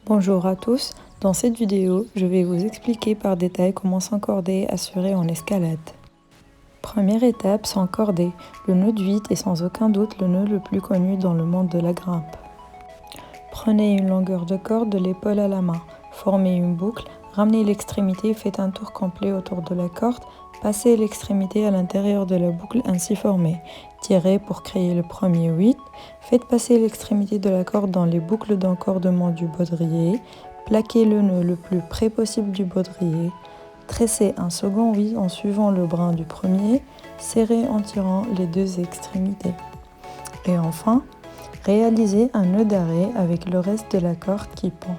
Bonjour à tous, dans cette vidéo, je vais vous expliquer par détail comment s'encorder et assurer en escalade. Première étape, s'encorder. Le nœud de 8 est sans aucun doute le nœud le plus connu dans le monde de la grimpe. Prenez une longueur de corde de l'épaule à la main, formez une boucle, ramenez l'extrémité, faites un tour complet autour de la corde, passez l'extrémité à l'intérieur de la boucle ainsi formée. Tirez pour créer le premier 8, faites passer l'extrémité de la corde dans les boucles d'encordement du baudrier, plaquez le nœud le plus près possible du baudrier, tressez un second 8 en suivant le brin du premier, serrez en tirant les deux extrémités. Et enfin, réalisez un nœud d'arrêt avec le reste de la corde qui pend,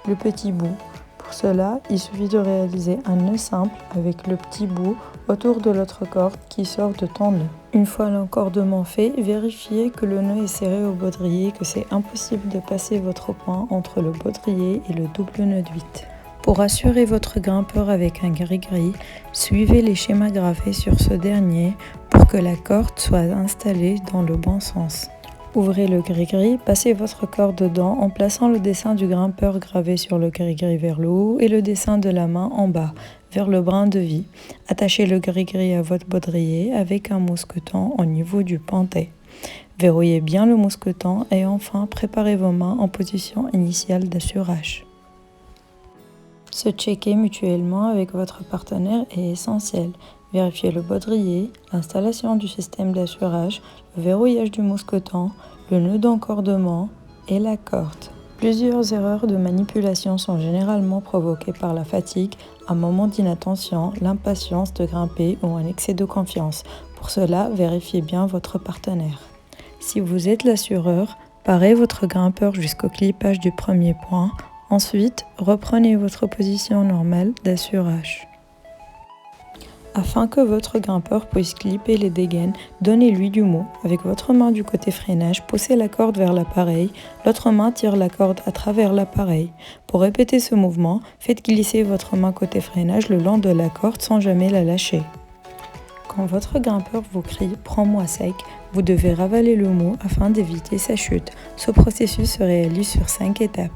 le petit bout. Pour cela, il suffit de réaliser un nœud simple avec le petit bout autour de l'autre corde qui sort de ton nœud. Une fois l'encordement fait, vérifiez que le nœud est serré au baudrier, que c'est impossible de passer votre poing entre le baudrier et le double nœud de 8. Pour assurer votre grimpeur avec un gris-gris, suivez les schémas gravés sur ce dernier pour que la corde soit installée dans le bon sens. Ouvrez le gris-gris, passez votre corde dedans en plaçant le dessin du grimpeur gravé sur le gris-gris vers le haut et le dessin de la main en bas, vers le brin de vie. Attachez le gris-gris à votre baudrier avec un mousqueton au niveau du pontet. Verrouillez bien le mousqueton et enfin préparez vos mains en position initiale d'assurage. Se checker mutuellement avec votre partenaire est essentiel. Vérifiez le baudrier, l'installation du système d'assurage, le verrouillage du mousqueton, le nœud d'encordement et la corde. Plusieurs erreurs de manipulation sont généralement provoquées par la fatigue, un moment d'inattention, l'impatience de grimper ou un excès de confiance. Pour cela, vérifiez bien votre partenaire. Si vous êtes l'assureur, parez votre grimpeur jusqu'au clipage du premier point. Ensuite, reprenez votre position normale d'assurage. Afin que votre grimpeur puisse clipper les dégaines, donnez-lui du mou. Avec votre main du côté freinage, poussez la corde vers l'appareil, l'autre main tire la corde à travers l'appareil. Pour répéter ce mouvement, faites glisser votre main côté freinage le long de la corde sans jamais la lâcher. Quand votre grimpeur vous crie « prends-moi sec », vous devez ravaler le mou afin d'éviter sa chute. Ce processus se réalise sur 5 étapes.